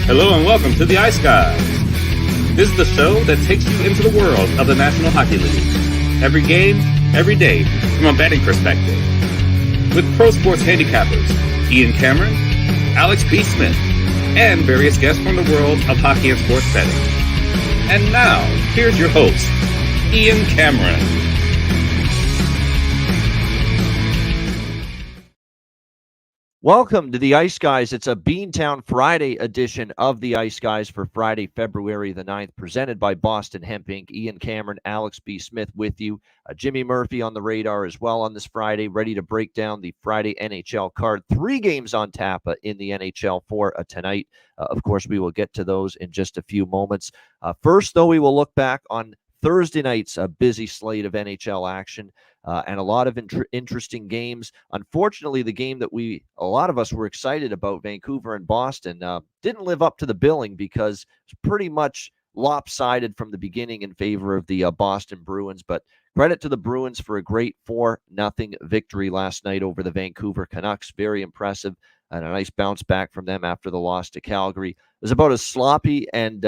Hello and welcome to the Ice Guys. This is the show that takes you into the world of the National Hockey League. Every game, every day, from a betting perspective. With pro sports handicappers, Ian Cameron, Alex B. Smith, and various guests from the world of hockey and sports betting. And now, here's your host, Ian Cameron. Welcome to the Ice Guys. It's a Beantown Friday edition of the Ice Guys for Friday, February the 9th, presented by Boston Hemp Inc. Ian Cameron, Alex B. Smith with you. Jimmy Murphy on the radar as well on this Friday, ready to break down the Friday NHL card. 3 games on tap in the NHL for tonight. Of course, we will get to those in just a few moments. First, though, we will look back on Thursday night's busy slate of NHL action. And a lot of interesting games. Unfortunately, the game that a lot of us were excited about, Vancouver and Boston, didn't live up to the billing because it's pretty much lopsided from the beginning in favor of the Boston Bruins. But credit to the Bruins for a great 4-0 victory last night over the Vancouver Canucks. Very impressive and a nice bounce back from them after the loss to Calgary. It was about as sloppy and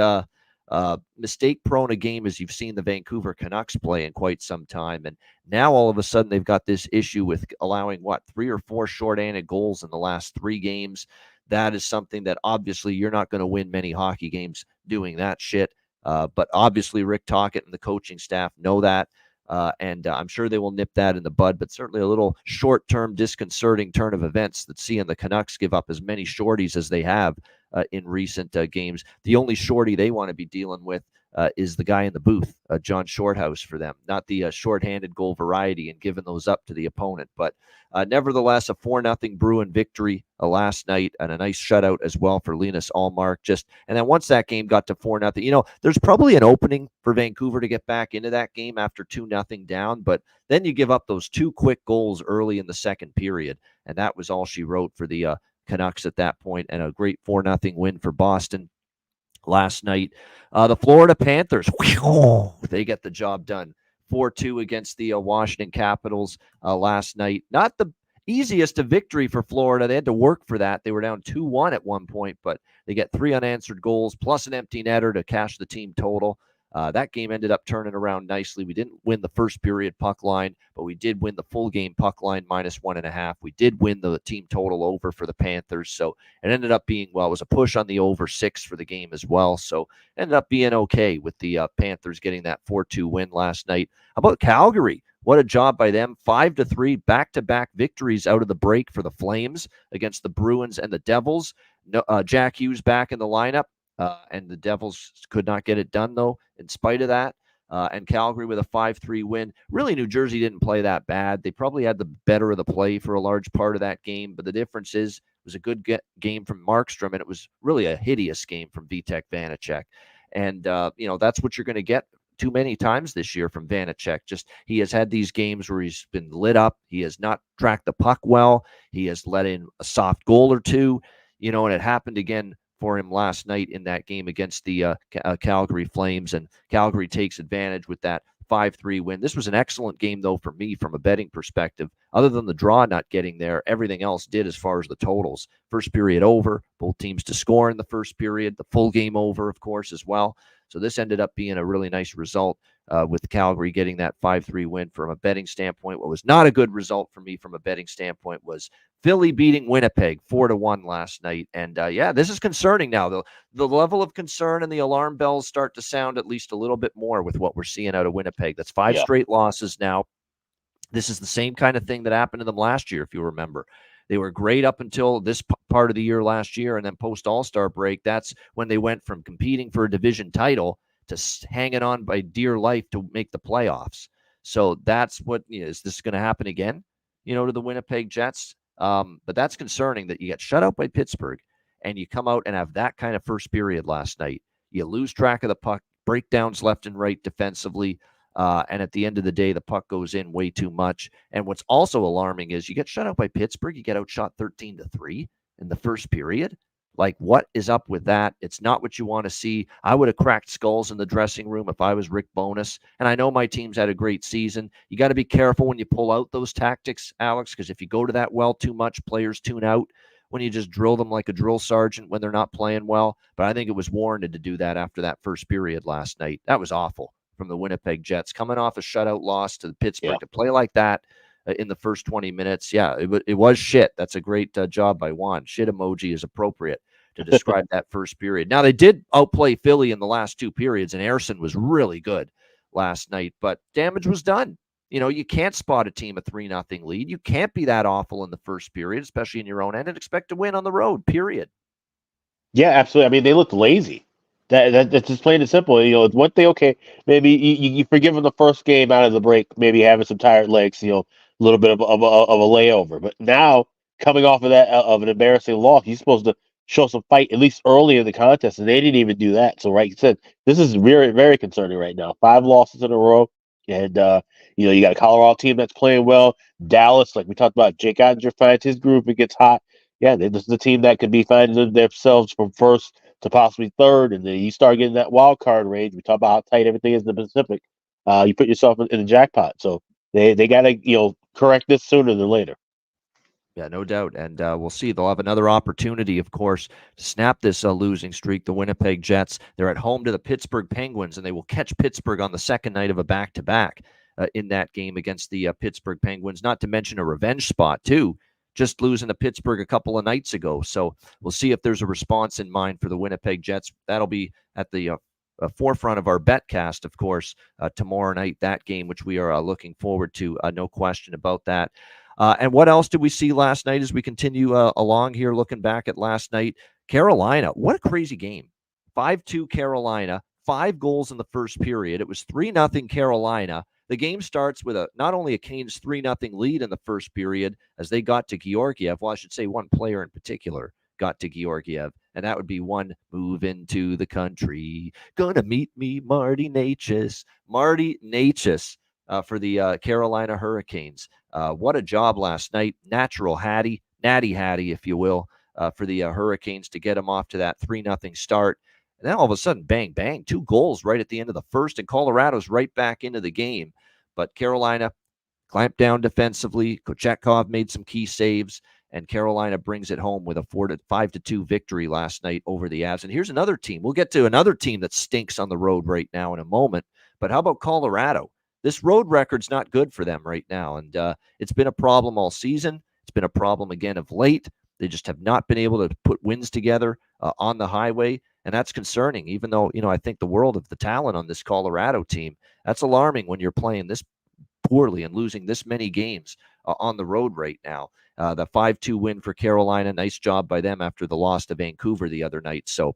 mistake-prone a game as you've seen the Vancouver Canucks play in quite some time. And now all of a sudden they've got this issue with allowing, 3 or 4 shorthanded goals in the last 3 games. That is something that obviously you're not going to win many hockey games doing that shit. But obviously Rick Tocchet and the coaching staff know that. And I'm sure they will nip that in the bud, but certainly a little short-term disconcerting turn of events that seeing the Canucks give up as many shorties as they have in recent games. The only shorty they want to be dealing with is the guy in the booth, John Shorthouse for them, not the shorthanded goal variety and giving those up to the opponent. But nevertheless, a 4-0 Bruin victory last night and a nice shutout as well for Linus Ullmark. And then once that game got to 4-0, there's probably an opening for Vancouver to get back into that game after 2-0 down. But then you give up those 2 quick goals early in the second period. And that was all she wrote for the Canucks at that point, and a great 4-0 win for Boston last night. The Florida Panthers, they get the job done. 4-2 against the Washington Capitals last night. Not the easiest of victory for Florida. They had to work for that. They were down 2-1 at one point, but they get 3 unanswered goals plus an empty netter to cash the team total. That game ended up turning around nicely. We didn't win the first period puck line, but we did win the full game puck line -1.5. We did win the team total over for the Panthers. So it ended up being, it was a push on the over 6 for the game as well. So it ended up being okay with the Panthers getting that 4-2 win last night. How about Calgary? What a job by them. 5-3 back-to-back victories out of the break for the Flames against the Bruins and the Devils. Jack Hughes back in the lineup. And the Devils could not get it done, though, in spite of that. And Calgary with a 5-3 win. Really, New Jersey didn't play that bad. They probably had the better of the play for a large part of that game. But the difference is it was a good game from Markstrom, and it was really a hideous game from Vitek Vanacek. And, that's what you're going to get too many times this year from Vanacek. He has had these games where he's been lit up. He has not tracked the puck well. He has let in a soft goal or two, and it happened again for him last night in that game against the Calgary Flames, and Calgary takes advantage with that 5-3 win. This was an excellent game, though, for me from a betting perspective. Other than the draw not getting there, everything else did as far as the totals. First period over, both teams to score in the first period, the full game over, of course, as well. So this ended up being a really nice result with Calgary getting that 5-3 win from a betting standpoint. What was not a good result for me from a betting standpoint was Philly beating Winnipeg 4-1 last night. And this is concerning now. The level of concern and the alarm bells start to sound at least a little bit more with what we're seeing out of Winnipeg. That's 5 straight losses now. This is the same kind of thing that happened to them last year, if you remember. They were great up until this part of the year last year, and then post-All-Star break, that's when they went from competing for a division title to hanging on by dear life to make the playoffs. So that's what, is this going to happen again, to the Winnipeg Jets? But that's concerning that you get shut out by Pittsburgh and you come out and have that kind of first period last night. You lose track of the puck, breakdowns left and right defensively. And at the end of the day, the puck goes in way too much. And what's also alarming is you get shut out by Pittsburgh. You get outshot 13-3 in the first period. Like, what is up with that? It's not what you want to see. I would have cracked skulls in the dressing room if I was Rick Bowness. And I know my team's had a great season. You got to be careful when you pull out those tactics, Alex, because if you go to that well too much, players tune out. when you just drill them like a drill sergeant when they're not playing well. But I think it was warranted to do that after that first period last night. That was awful from the Winnipeg Jets, coming off a shutout loss to Pittsburgh, to play like that in the first 20 minutes. Yeah, it was shit. That's a great job by Juan. Shit emoji is appropriate to describe that first period. Now, they did outplay Philly in the last two periods, and Ersson was really good last night, but damage was done. You can't spot a team a 3-0 lead. You can't be that awful in the first period, especially in your own end, and expect to win on the road, period. Yeah, absolutely. I mean, they looked lazy. That's just plain and simple. One thing, okay, maybe you forgive them the first game out of the break, maybe having some tired legs, a little bit of a layover. But now, coming off of that, of an embarrassing loss, you're supposed to show some fight at least early in the contest, and they didn't even do that. So, right, you said this is very, very concerning right now. 5 losses in a row, and you got a Colorado team that's playing well. Dallas, like we talked about, Jake Ottinger finds his groove, it gets hot. Yeah, this is a team that could be finding themselves from first to possibly third, and then you start getting that wild card range. We talk about how tight everything is in the Pacific. You put yourself in the jackpot. So they got to correct this sooner than later. Yeah, no doubt. And we'll see. They'll have another opportunity, of course, to snap this losing streak. The Winnipeg Jets, they're at home to the Pittsburgh Penguins, and they will catch Pittsburgh on the second night of a back-to-back in that game against the Pittsburgh Penguins, not to mention a revenge spot, too, just losing to Pittsburgh a couple of nights ago. So we'll see if there's a response in mind for the Winnipeg Jets. That'll be at the forefront of our betcast, of course, tomorrow night, that game, which we are looking forward to. No question about that. And what else did we see last night as we continue along here, looking back at last night? Carolina, what a crazy game. 5-2 Carolina, 5 goals in the first period. It was 3-0 Carolina. The game starts with not only a Canes 3-0 lead in the first period as they got to Georgiev. Well, I should say one player in particular got to Georgiev, and that would be one move into the country. Gonna meet me, Marty Necas. Marty Necas for the Carolina Hurricanes. What a job last night. Natty Hattie, if you will, for the Hurricanes to get them off to that 3-0 start. And then all of a sudden, bang, bang, 2 goals right at the end of the first, and Colorado's right back into the game. But Carolina clamped down defensively. Kochetkov made some key saves, and Carolina brings it home with a 5-2 victory last night over the Avs. And here's another team. We'll get to another team that stinks on the road right now in a moment. But how about Colorado? This road record's not good for them right now, and it's been a problem all season. It's been a problem again of late. They just have not been able to put wins together on the highway, and that's concerning, even though, I think the world of the talent on this Colorado team. That's alarming when you're playing this poorly and losing this many games on the road right now. The 5-2 win for Carolina, nice job by them after the loss to Vancouver the other night. So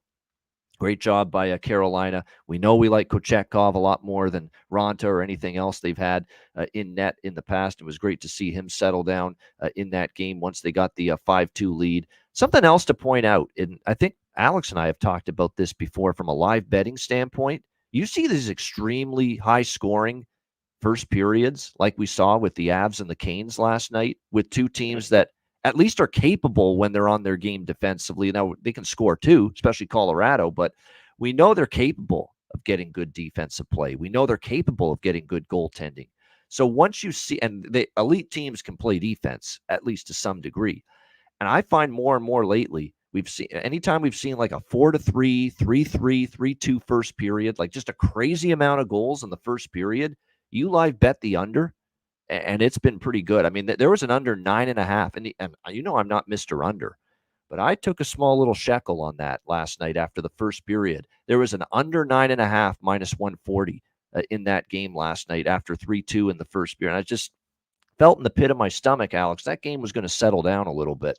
great job by Carolina. We know we like Kochetkov a lot more than Ronta or anything else they've had in net in the past. It was great to see him settle down in that game once they got the 5-2 lead. Something else to point out, and I think Alex and I have talked about this before from a live betting standpoint. You see these extremely high-scoring first periods like we saw with the Avs and the Canes last night, with two teams that at least are capable when they're on their game defensively. Now, they can score too, especially Colorado, but we know they're capable of getting good defensive play. We know they're capable of getting good goaltending. So once you see, and the elite teams can play defense, at least to some degree. And I find more and more lately, anytime we've seen like a 4-3, 3-3, 3-2 first period, like just a crazy amount of goals in the first period, you live bet the under, and it's been pretty good. I mean, there was an under 9.5, and I'm not Mr. Under, but I took a small little shekel on that last night after the first period. There was an under 9.5 minus 140 in that game last night after 3-2 in the first period. And I just felt in the pit of my stomach, Alex, that game was going to settle down a little bit.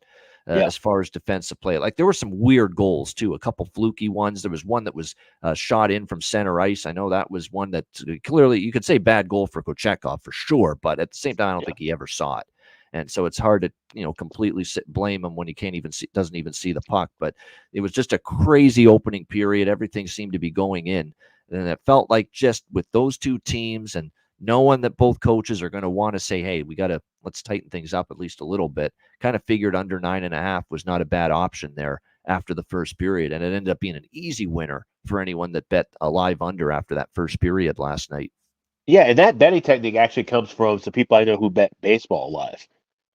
As far as defensive play. Like, there were some weird goals, too, a couple fluky ones. There was one that was shot in from center ice. I know that was one that clearly you could say bad goal for Kochetkov for sure, but at the same time, I don't think he ever saw it. And so it's hard to, completely blame him when he doesn't even see the puck. But it was just a crazy opening period. Everything seemed to be going in. And it felt like just with those two teams and knowing that both coaches are going to want to say, hey, let's tighten things up at least a little bit. Kind of figured under 9.5 was not a bad option there after the first period. And it ended up being an easy winner for anyone that bet a live under after that first period last night. Yeah, and that betting technique actually comes from some people I know who bet baseball live.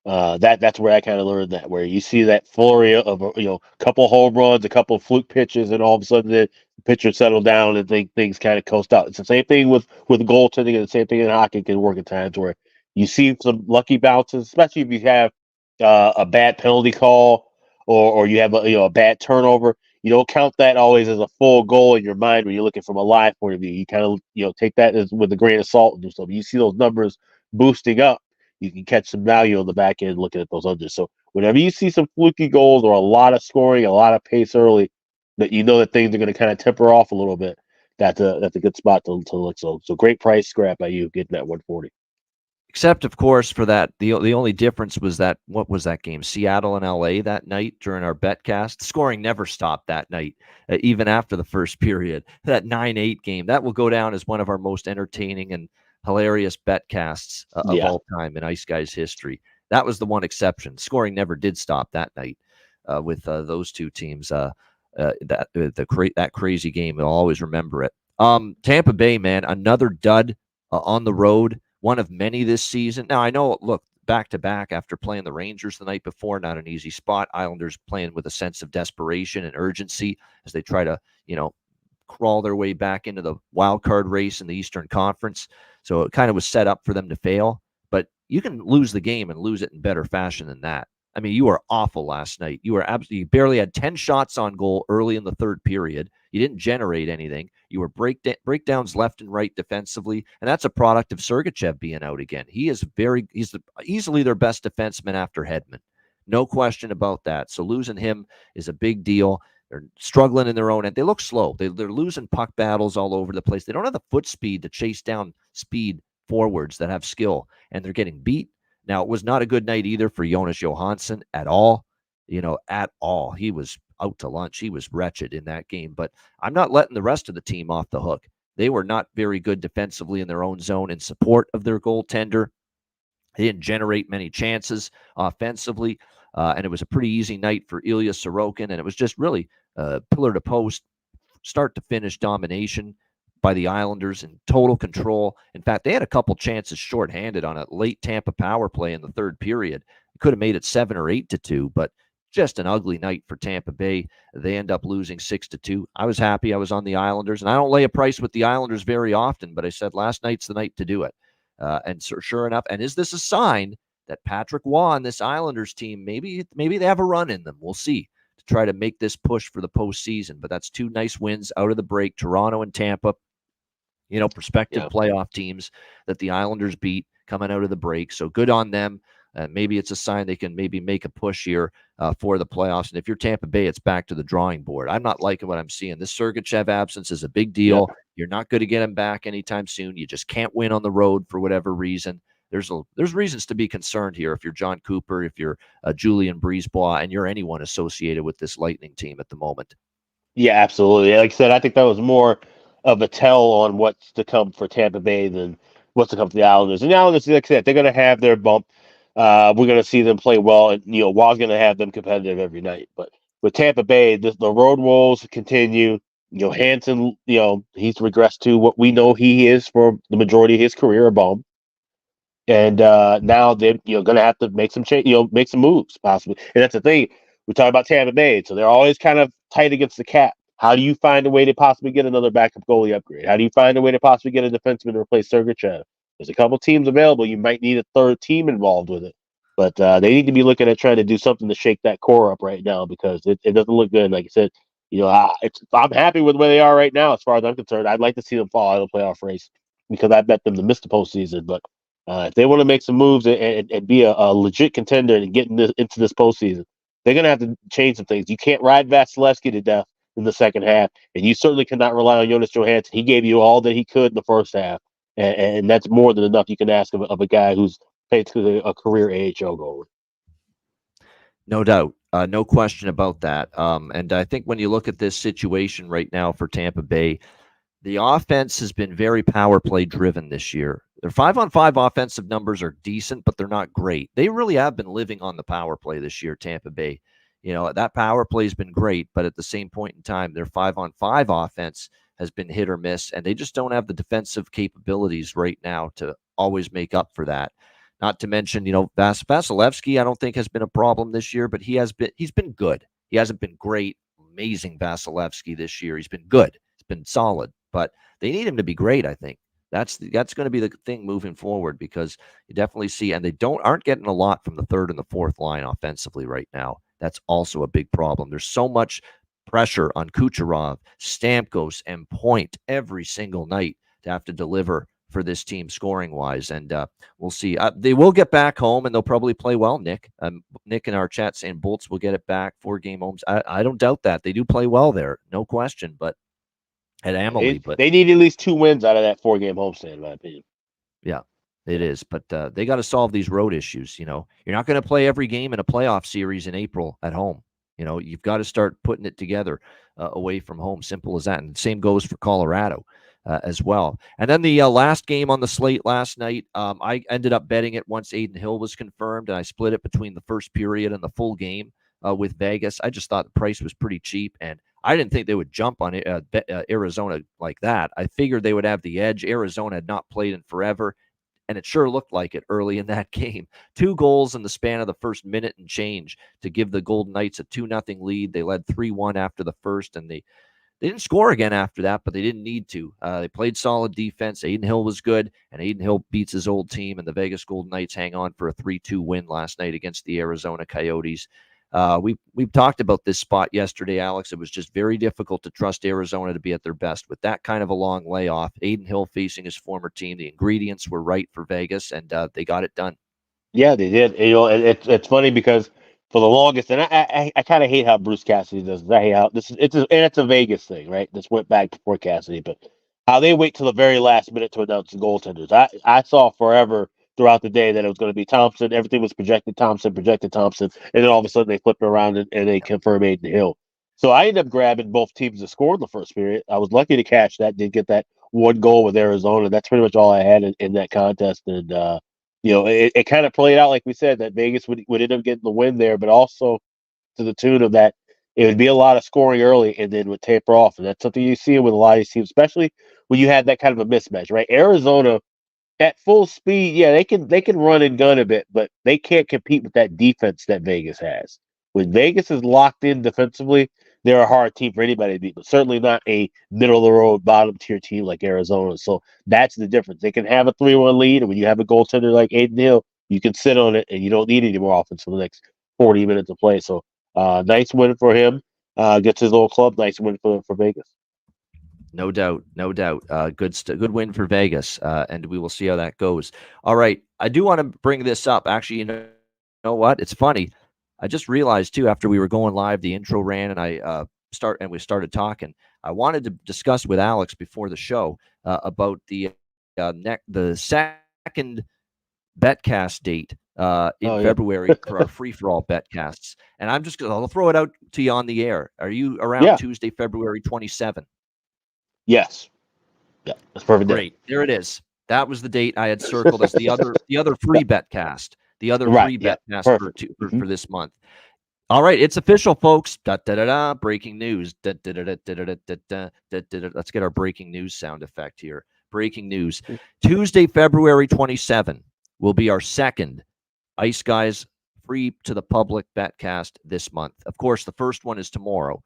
That's where I kind of learned that, where you see that flurry of a couple home runs, a couple of fluke pitches, and all of a sudden the pitcher settle down and things kind of coast out. It's the same thing with goaltending, and the same thing in hockey can work at times where you see some lucky bounces, especially if you have a bad penalty call or you have a bad turnover. You don't count that always as a full goal in your mind when you're looking from a live point of view. You kind of take that as with a grain of salt and do something. You see those numbers boosting up, you can catch some value on the back end looking at those unders. So whenever you see some fluky goals or a lot of scoring, a lot of pace early, that you know that things are going to kind of temper off a little bit, that's a good spot to look. So great price scrap by you getting that 140. Except, of course, for that, the only difference was that, what was that game? Seattle and LA that night during our betcast. The scoring never stopped that night, even after the first period. That 9-8 game, that will go down as one of our most entertaining and hilarious betcasts of all time in Ice Guys history. That was the one exception. Scoring never did stop that night with those two teams. That crazy game, I'll always remember it. Tampa Bay, man, another dud on the road. One of many this season. Now, I know, look, back-to-back after playing the Rangers the night before, not an easy spot. Islanders playing with a sense of desperation and urgency as they try to, crawl their way back into the wild card race in the Eastern Conference. So it kind of was set up for them to fail. But you can lose the game and lose it in better fashion than that. I mean, you were awful last night. You barely had 10 shots on goal early in the third period. You didn't generate anything. You were breakdowns left and right defensively, and that's a product of Sergachev being out again. He's easily their best defenseman after Hedman. No question about that. So losing him is a big deal. They're struggling in their own end. They look slow. They're losing puck battles all over the place. They don't have the foot speed to chase down speed forwards that have skill, and they're getting beat. Now, it was not a good night either for Jonas Johansson at all. At all. He was out to lunch. He was wretched in that game. But I'm not letting the rest of the team off the hook. They were not very good defensively in their own zone in support of their goaltender. They didn't generate many chances offensively. And it was a pretty easy night for Ilya Sorokin. And it was just really pillar to post, start to finish domination by the Islanders in total control. In fact, they had a couple chances shorthanded on a late Tampa power play in the third period. Could have made it 7 or 8-2, but just an ugly night for Tampa Bay. They end up losing 6-2. I was happy I was on the Islanders, and I don't lay a price with the Islanders very often, but I said last night's the night to do it. And so, sure enough, and is this a sign that Patrick Waugh and this Islanders team, maybe they have a run in them? We'll see, to try to make this push for the postseason. But that's two nice wins out of the break, Toronto and Tampa. Prospective playoff teams that the Islanders beat coming out of the break. So good on them. Maybe it's a sign they can maybe make a push here for the playoffs. And if you're Tampa Bay, it's back to the drawing board. I'm not liking what I'm seeing. This Sergachev absence is a big deal. Yep. You're not going to get him back anytime soon. You just can't win on the road for whatever reason. There's reasons to be concerned here if you're John Cooper, if you're Julian Brisebois, and you're anyone associated with this Lightning team at the moment. Yeah, absolutely. Like I said, I think that was more of a tell on what's to come for Tampa Bay than what's to come for the Islanders. And the Islanders, like I said, they're going to have their bump. We're going to see them play well, and Waugh's going to have them competitive every night. But with Tampa Bay, the road woes continue. Hansen, he's regressed to what we know he is for the majority of his career, a bum. And now they're going to have to make some change, make some moves possibly. And that's the thing. We're talking about Tampa Bay, so they're always kind of tight against the cap. How do you find a way to possibly get another backup goalie upgrade? How do you find a way to possibly get a defenseman to replace Sergachev? There's a couple teams available. You might need a third team involved with it. But they need to be looking at trying to do something to shake that core up right now because it doesn't look good. Like I said, I'm happy with where they are right now as far as I'm concerned. I'd like to see them fall out of the playoff race because I bet them to miss the postseason. But if they want to make some moves and be a legit contender and get into this postseason, they're going to have to change some things. You can't ride Vasilevsky to death in the second half, and you certainly cannot rely on Jonas Johansson. He gave you all that he could in the first half, and that's more than enough you can ask of a guy who's basically a career AHL goalie. No doubt. No question about that. And I think when you look at this situation right now for Tampa Bay, the offense has been very power play driven this year. Their 5-on-5 offensive numbers are decent, but they're not great. They really have been living on the power play this year, Tampa Bay. That power play has been great, but at the same point in time, their 5-on-5 offense has been hit or miss, and they just don't have the defensive capabilities right now to always make up for that. Not to mention, Vasilevsky, I don't think has been a problem this year, but he's been good. He hasn't been great, amazing Vasilevsky this year. He's been good. He's been solid, but they need him to be great, I think. That's going to be the thing moving forward, because you definitely see, and they aren't getting a lot from the third and the fourth line offensively right now. That's also a big problem. There's so much pressure on Kucherov, Stamkos, and Point every single night to have to deliver for this team scoring wise, and we'll see. They will get back home, and they'll probably play well. Nick in our chat saying Bolts will get it back 4-game homes. I don't doubt that. They do play well there, no question. But at Amalie, they need at least 2 wins out of that 4-game homestand, in my opinion. Yeah, it is. But they got to solve these road issues. You're not going to play every game in a playoff series in April at home. You've got to start putting it together away from home. Simple as that. And the same goes for Colorado as well. And then the last game on the slate last night, I ended up betting it once Adin Hill was confirmed, and I split it between the first period and the full game with Vegas. I just thought the price was pretty cheap, and I didn't think they would jump on Arizona like that. I figured they would have the edge. Arizona had not played in forever, and it sure looked like it early in that game. 2 goals in the span of the first minute and change to give the Golden Knights a 2-0 lead. They led 3-1 after the first, and they didn't score again after that, but they didn't need to. They played solid defense. Adin Hill was good, and Adin Hill beats his old team, and the Vegas Golden Knights hang on for a 3-2 win last night against the Arizona Coyotes. We've talked about this spot yesterday, Alex. It was just very difficult to trust Arizona to be at their best with that kind of a long layoff. Adin Hill facing his former team. The ingredients were right for Vegas, and they got it done. Yeah, they did. It's funny because for the longest, and I kind of hate how Bruce Cassidy does this. I hate how it's a Vegas thing, right? This went back before Cassidy, but how they wait till the very last minute to announce the goaltenders. I saw forever throughout the day that it was going to be Thompson. Everything was projected Thompson, and then all of a sudden they flip it around and they confirm Adin Hill. So I ended up grabbing both teams to score in the first period. I was lucky to catch that. Did get that 1 goal with Arizona. That's pretty much all I had in that contest, and it kind of played out like we said, that Vegas would end up getting the win there, but also to the tune of that it would be a lot of scoring early and then would taper off. And that's something you see with a lot of these teams, especially when you had that kind of a mismatch, right? Arizona at full speed, yeah, they can run and gun a bit, but they can't compete with that defense that Vegas has. When Vegas is locked in defensively, they're a hard team for anybody to beat, but certainly not a middle of the road, bottom tier team like Arizona. So that's the difference. They can have a 3-1 lead, and when you have a goaltender like Adin Hill, you can sit on it, and you don't need any more offense for the next 40 minutes of play. So nice win for him. Gets his little club. Nice win for Vegas. No doubt. Good win for Vegas, and we will see how that goes. All right, I do want to bring this up. Actually, you know what? It's funny. I just realized too, after we were going live, the intro ran, and we started talking. I wanted to discuss with Alex before the show about the second betcast date in February for our free-for-all betcasts, and I'll throw it out to you on the air. Are you around Tuesday, February 27th? Yes. Yeah, that's perfect. Great. There it is. That was the date I had circled as the other free betcast. The other free betcast for this month. All right, it's official, folks. Breaking news. Let's get our breaking news sound effect here. Breaking news. Tuesday, February 27 will be our second Ice Guys free to the public betcast this month. Of course, the first one is tomorrow,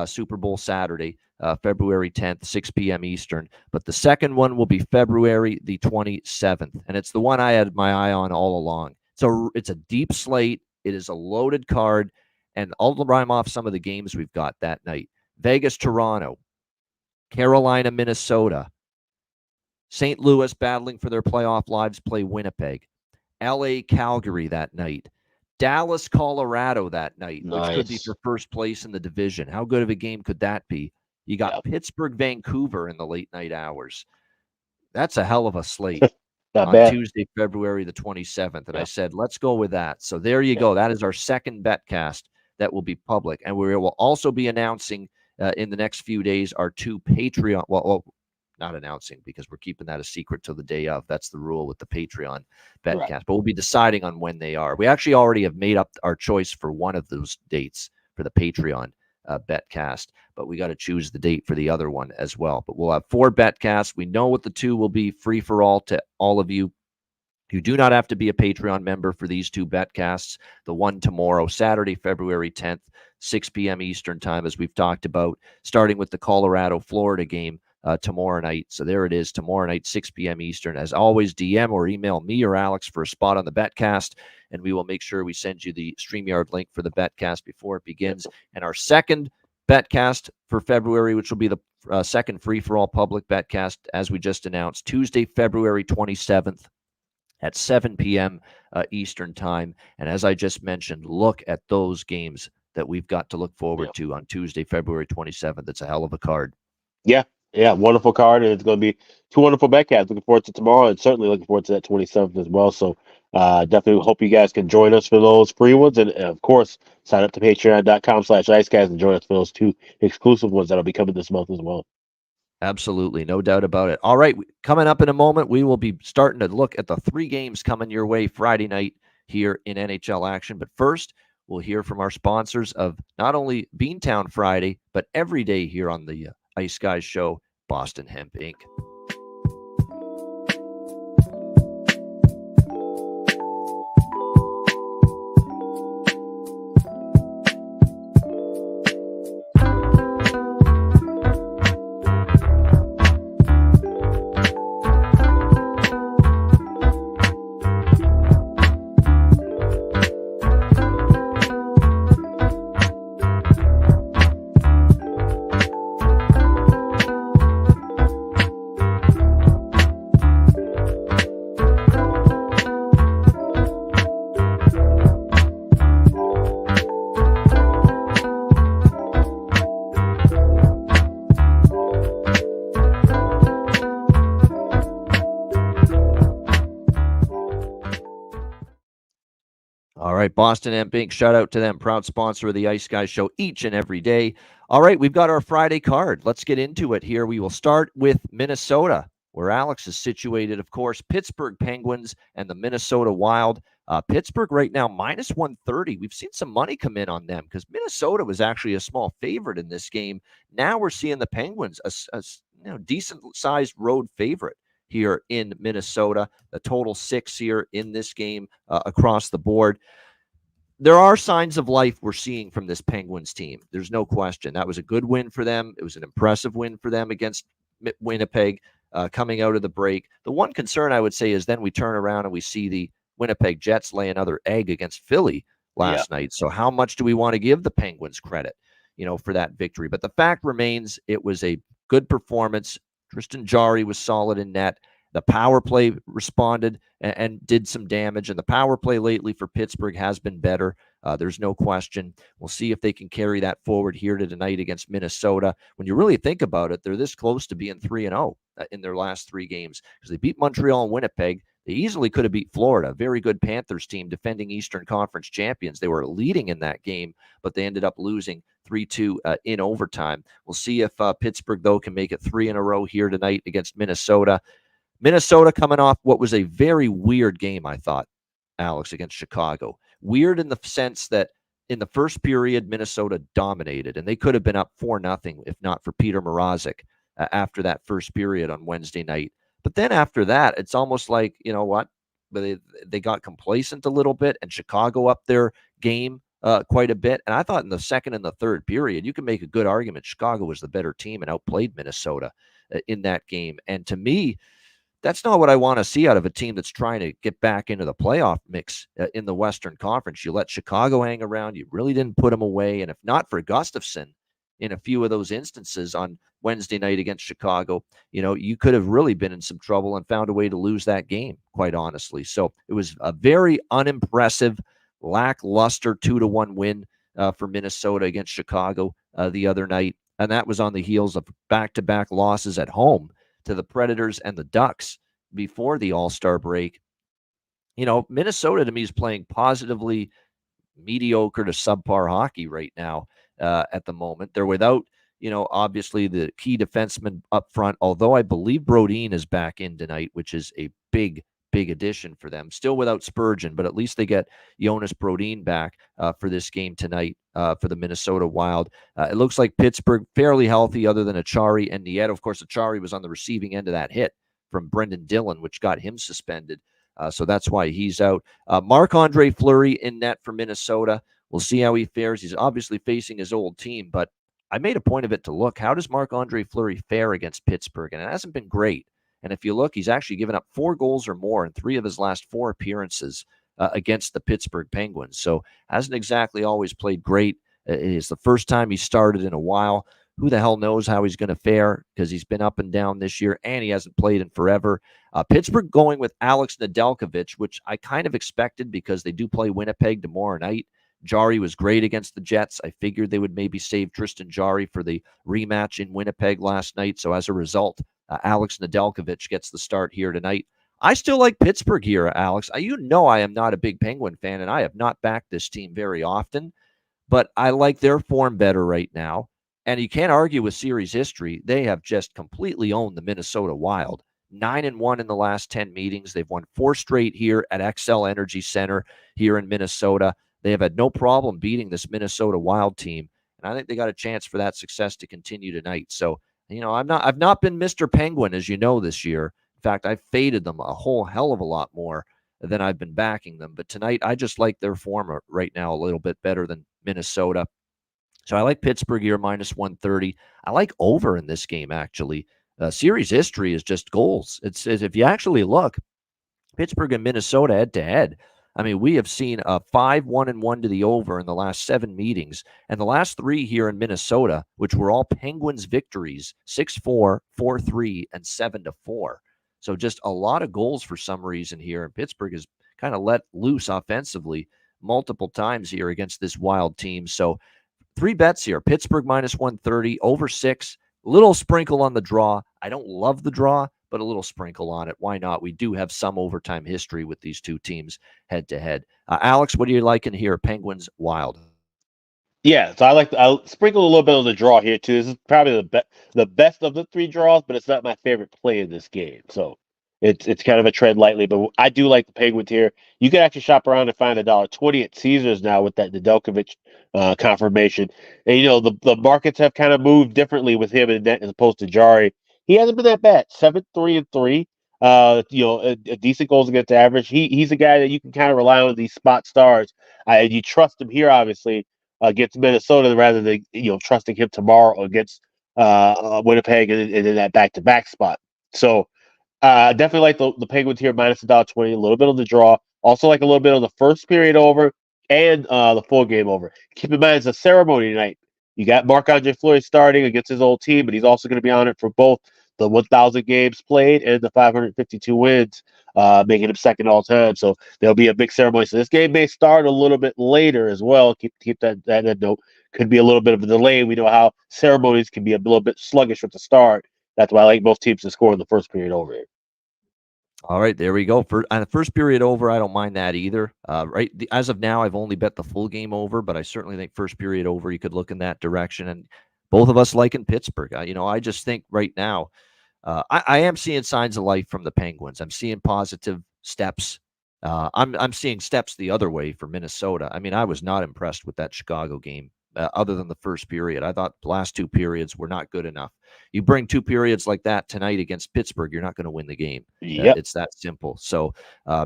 Super Bowl Saturday, February 10th, 6 p.m. Eastern. But the second one will be February the 27th, and it's the one I had my eye on all along. So it's a deep slate. It is a loaded card, and I'll rhyme off some of the games we've got that night. Vegas, Toronto, Carolina, Minnesota, St. Louis battling for their playoff lives play Winnipeg, LA, Calgary that night, Dallas, Colorado that night, which could be for first place in the division. How good of a game could that be? You got Pittsburgh, Vancouver in the late night hours. That's a hell of a slate. On bad. Tuesday, February the 27th. And I said, let's go with that. So there you go. That is our second betcast that will be public. And we will also be announcing in the next few days our 2 Patreon. Well, not announcing because we're keeping that a secret till the day of. That's the rule with the Patreon betcast. Right. But we'll be deciding on when they are. We actually already have made up our choice for one of those dates for the Patreon betcast, but we got to choose the date for the other one as well. But we'll have 4 betcasts. We know what the 2 will be, free for all to all of you. You do not have to be a Patreon member for these two betcasts. The one tomorrow, Saturday, February 10th, 6 p.m. Eastern time, as we've talked about, starting with the Colorado-Florida game tomorrow night. So there it is, tomorrow night, 6 p.m. Eastern. As always, DM or email me or Alex for a spot on the betcast, and we will make sure we send you the StreamYard link for the betcast before it begins. And our second betcast for February, which will be the second free-for-all public betcast, as we just announced, Tuesday, February 27th, at 7 p.m. Eastern time. And as I just mentioned, look at those games that we've got to look forward to on Tuesday, February 27th. It's a hell of a card. Yeah, wonderful card, and it's going to be two wonderful betcasts. Looking forward to tomorrow, and certainly looking forward to that 27th as well. So definitely hope you guys can join us for those free ones, and of course, sign up to patreon.com/IceGuys and join us for those two exclusive ones that'll be coming this month as well. Absolutely. No doubt about it. All right. Coming up in a moment, we will be starting to look at the three games coming your way Friday night here in NHL action. But first, we'll hear from our sponsors of not only Beantown Friday, but every day here on the Ice Guys show, Boston Hemp Inc. All right, Boston Hemp Inc. Shout out to them, proud sponsor of the Ice Guys show each and every day. All right, we've got our Friday card. Let's get into it here. We will start with Minnesota, where Alex is situated, of course. Pittsburgh Penguins and the Minnesota Wild. Pittsburgh right now, minus 130. We've seen some money come in on them because Minnesota was actually a small favorite in this game. Now we're seeing the Penguins, a decent-sized road favorite here in Minnesota. The total 6 here in this game across the board. There are signs of life we're seeing from this Penguins team. There's no question. That was a good win for them. It was an impressive win for them against Winnipeg coming out of the break. The one concern I would say is then we turn around and we see the Winnipeg Jets lay another egg against Philly last night. So how much do we want to give the Penguins credit, for that victory? But the fact remains it was a good performance. Tristan Jarry was solid in net. The power play responded and did some damage, and the power play lately for Pittsburgh has been better. There's no question. We'll see if they can carry that forward here tonight against Minnesota. When you really think about it, they're this close to being 3-0 in their last three games because they beat Montreal and Winnipeg. They easily could have beat Florida, a very good Panthers team, defending Eastern Conference champions. They were leading in that game, but they ended up losing 3-2 in overtime. We'll see if Pittsburgh, though, can make it 3 in a row here tonight against Minnesota. Minnesota coming off what was a very weird game, I thought, Alex, against Chicago. Weird in the sense that in the first period, Minnesota dominated, and they could have been up 4-0 if not for Peter Mrazek after that first period on Wednesday night. But then after that, it's almost like, you know what, they got complacent a little bit, and Chicago upped their game quite a bit. And I thought in the second and the third period, you can make a good argument Chicago was the better team and outplayed Minnesota in that game. And to me, that's not what I want to see out of a team that's trying to get back into the playoff mix in the Western Conference. You let Chicago hang around. You really didn't put them away. And if not for Gustafsson in a few of those instances on Wednesday night against Chicago, you could have really been in some trouble and found a way to lose that game, quite honestly. So it was a very unimpressive, lackluster 2-1 win for Minnesota against Chicago the other night. And that was on the heels of back-to-back losses at home to the Predators and the Ducks before the All-Star break. Minnesota to me is playing positively mediocre to subpar hockey right now at the moment. They're without, obviously the key defenseman up front, although I believe Brodin is back in tonight, which is a big addition for them. Still without Spurgeon, but at least they get Jonas Brodin back for this game tonight for the Minnesota Wild. It looks like Pittsburgh fairly healthy other than Achari and Nieto. Of course, Achari was on the receiving end of that hit from Brendan Dillon, which got him suspended So that's why he's out. Marc-Andre Fleury in net for Minnesota. We'll see how he fares. He's obviously facing his old team, but I made a point of it to look. How does Marc-Andre Fleury fare against Pittsburgh? And it hasn't been great. And if you look, he's actually given up 4 goals or more in 3 of his last 4 appearances against the Pittsburgh Penguins. So hasn't exactly always played great. It is the first time he started in a while. Who the hell knows how he's going to fare, because he's been up and down this year and he hasn't played in forever. Pittsburgh going with Alex Nedeljkovic, which I kind of expected because they do play Winnipeg tomorrow night. Jarry was great against the Jets. I figured they would maybe save Tristan Jarry for the rematch in Winnipeg last night. So as a result, Alex Nedeljkovic gets the start here tonight. I still like Pittsburgh here, Alex. You know I am not a big Penguin fan, and I have not backed this team very often, but I like their form better right now. And you can't argue with series history. They have just completely owned the Minnesota Wild. 9-1 in the last 10 meetings. They've won 4 straight here at Xcel Energy Center here in Minnesota. They have had no problem beating this Minnesota Wild team, and I think they got a chance for that success to continue tonight. So, I've not been Mr. Penguin, as you know, this year. In fact, I've faded them a whole hell of a lot more than I've been backing them. But tonight, I just like their form right now a little bit better than Minnesota. So I like Pittsburgh here minus 130. I like over in this game, actually. Series history is just goals. It's if you actually look, Pittsburgh and Minnesota head-to-head. I mean, we have seen a 5-1-1 to the over in the last 7 meetings. And the last 3 here in Minnesota, which were all Penguins victories, 6-4, 4-3, and 7-4. So just a lot of goals for some reason here. And Pittsburgh has kind of let loose offensively multiple times here against this Wild team. So 3 bets here. Pittsburgh minus 130, over 6. Little sprinkle on the draw. I don't love the draw, but a little sprinkle on it. Why not? We do have some overtime history with these 2 teams head-to-head. Alex, what are you liking here? Penguins, Wild. Yeah, so I'll sprinkle a little bit on the draw here too. This is probably the best of the 3 draws, but it's not my favorite play in this game. So it's kind of a tread lightly, but I do like the Penguins here. You can actually shop around and find $1.20 at Caesars now with that Nedeljkovic confirmation. And the markets have kind of moved differently with him in net as opposed to Jarry. He hasn't been that bad. 7-3-3. A decent goals against average. He's a guy that you can kind of rely on these spot stars. And you trust him here, obviously, against Minnesota rather than trusting him tomorrow against Winnipeg and in that back-to-back spot. So definitely like the Penguins here minus $1.20, a little bit on the draw. Also like a little bit on the first period over and the full game over. Keep in mind it's a ceremony tonight. You got Marc-Andre Fleury starting against his old team, but he's also going to be on it for both the 1,000 games played and the 552 wins, making him second all time. So there'll be a big ceremony. So this game may start a little bit later as well. Keep that note. Could be a little bit of a delay. We know how ceremonies can be a little bit sluggish at the start. That's why I like both teams to score in the first period over here. All right, there we go. On the first period over, I don't mind that either. As of now, I've only bet the full game over, but I certainly think first period over, you could look in that direction. And both of us like in Pittsburgh. I just think right now, I am seeing signs of life from the Penguins. I'm seeing positive steps. I'm seeing steps the other way for Minnesota. I mean, I was not impressed with that Chicago game. Other than the first period, I thought the last 2 periods were not good enough. You bring 2 periods like that tonight against Pittsburgh, you're not going to win the game. Yep. It's that simple. So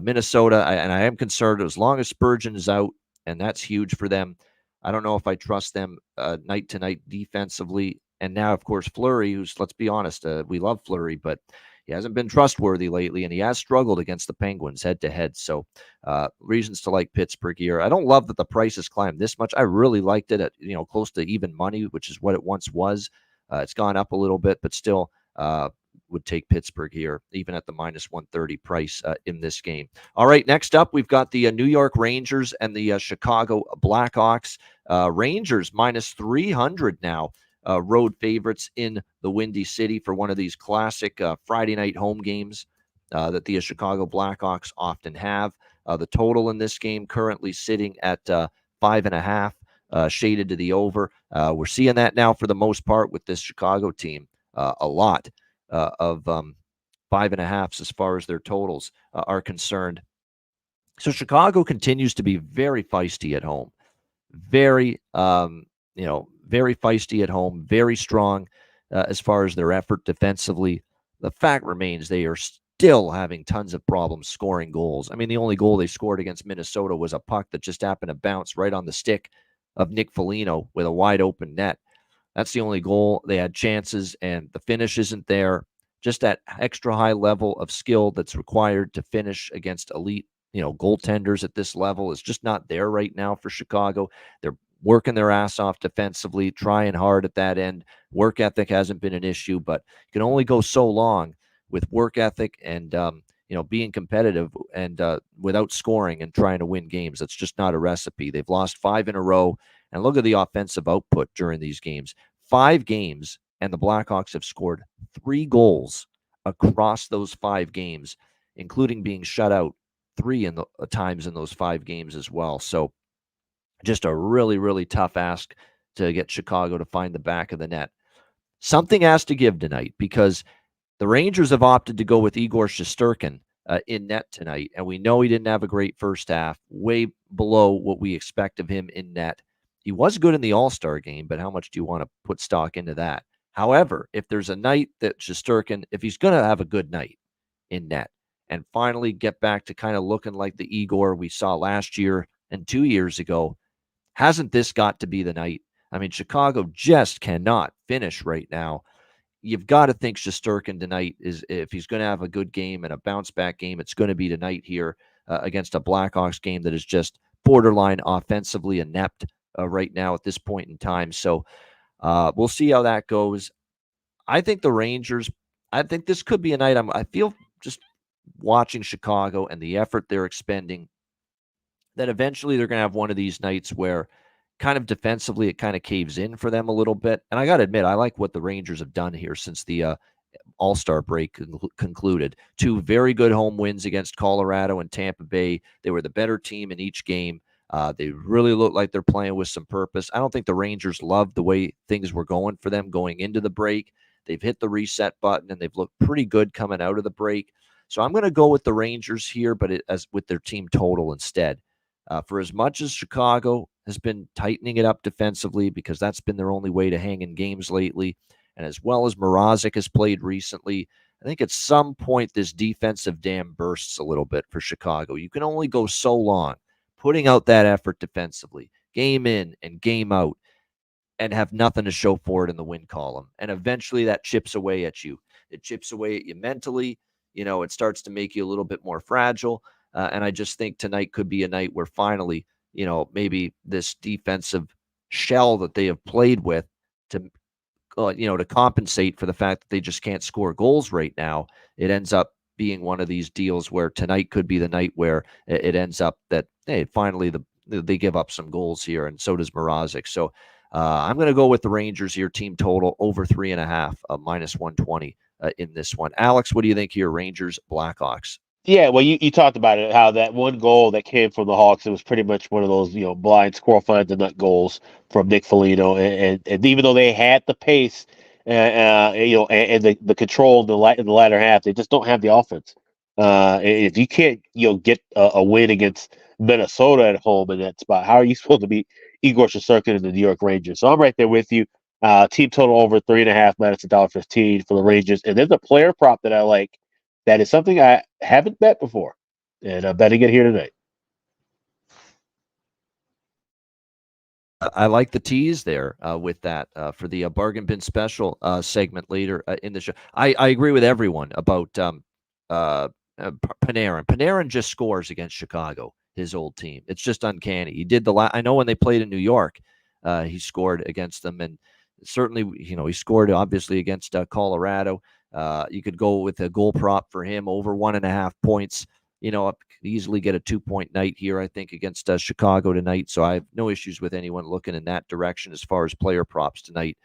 Minnesota, and I am concerned as long as Spurgeon is out, and that's huge for them. I don't know if I trust them night to night defensively. And now, of course, Fleury, who's, let's be honest, we love Fleury, but he hasn't been trustworthy lately, and he has struggled against the Penguins head-to-head. So reasons to like Pittsburgh here. I don't love that the price has climbed this much. I really liked it at close to even money, which is what it once was. It's gone up a little bit, but still would take Pittsburgh here, even at the minus 130 price in this game. All right, next up, we've got the New York Rangers and the Chicago Blackhawks. Rangers minus 300 now. Road favorites in the Windy City for one of these classic Friday night home games that the Chicago Blackhawks often have. The total in this game currently sitting at 5.5, shaded to the over. We're seeing that now for the most part with this Chicago team. A lot of 5.5s as far as their totals are concerned. So Chicago continues to be very feisty at home. Very feisty at home, very strong as far as their effort defensively. The fact remains they are still having tons of problems scoring goals. I mean, the only goal they scored against Minnesota was a puck that just happened to bounce right on the stick of Nick Foligno with a wide open net. That's the only goal. They had chances, and the finish isn't there. Just that extra high level of skill that's required to finish against elite, goaltenders at this level is just not there right now for Chicago. They're working their ass off defensively, trying hard at that end. Work ethic hasn't been an issue, but you can only go so long with work ethic and being competitive and without scoring and trying to win games. That's just not a recipe. They've lost 5 in a row. And look at the offensive output during these games. 5 games, and the Blackhawks have scored 3 goals across those 5 games, including being shut out 3 times in those 5 games as well. So just a really, really tough ask to get Chicago to find the back of the net. Something has to give tonight because the Rangers have opted to go with Igor Shesterkin in net tonight, and we know he didn't have a great first half, way below what we expect of him in net. He was good in the All-Star game, but how much do you want to put stock into that? However, if there's a night that Shesterkin, if he's going to have a good night in net and finally get back to kind of looking like the Igor we saw last year and 2 years ago, hasn't this got to be the night? I mean, Chicago just cannot finish right now. You've got to think Shesterkin tonight is, if he's going to have a good game and a bounce-back game, it's going to be tonight here against a Blackhawks game that is just borderline offensively inept right now at this point in time. So we'll see how that goes. I think the Rangers, I think this could be a night. I feel just watching Chicago and the effort they're expending that eventually they're going to have one of these nights where kind of defensively it kind of caves in for them a little bit. And I got to admit, I like what the Rangers have done here since the All-Star break concluded. 2 very good home wins against Colorado and Tampa Bay. They were the better team in each game. They really look like they're playing with some purpose. I don't think the Rangers loved the way things were going for them going into the break. They've hit the reset button, and they've looked pretty good coming out of the break. So I'm going to go with the Rangers here, but as with their team total instead. For as much as Chicago has been tightening it up defensively because that's been their only way to hang in games lately, and as well as Mrazek has played recently, I think at some point this defensive dam bursts a little bit for Chicago. You can only go so long putting out that effort defensively, game in and game out, and have nothing to show for it in the win column. And eventually that chips away at you. It chips away at you mentally. It starts to make you a little bit more fragile. And I just think tonight could be a night where finally, maybe this defensive shell that they have played with to compensate for the fact that they just can't score goals right now, it ends up being one of these deals where tonight could be the night where it ends up that, hey, finally they give up some goals here, and so does Mrazek. So I'm going to go with the Rangers here, team total over 3.5, minus 120 in this one. Alex, what do you think here, Rangers, Blackhawks? Yeah, well, you talked about it, how that one goal that came from the Hawks, it was pretty much one of those, blind squirrel finds the nut goals from Nick Foligno. And even though they had the pace, and the control in the latter half, they just don't have the offense. If you can't, get a win against Minnesota at home in that spot, how are you supposed to beat Igor Shesterkin and the New York Rangers? So I'm right there with you. Team total over 3.5 minus $1.15 for the Rangers. And there's a player prop that I like. That is something I haven't bet before, and I'm betting it here tonight. I like the tease there with that for the bargain bin special segment later in the show. I agree with everyone about Panarin. Panarin just scores against Chicago, his old team. It's just uncanny. He did I know when they played in New York, he scored against them, and certainly, he scored obviously against Colorado. You could go with a goal prop for him over 1.5 points. Easily get a 2-point night here, I think, against Chicago tonight. So I have no issues with anyone looking in that direction as far as player props tonight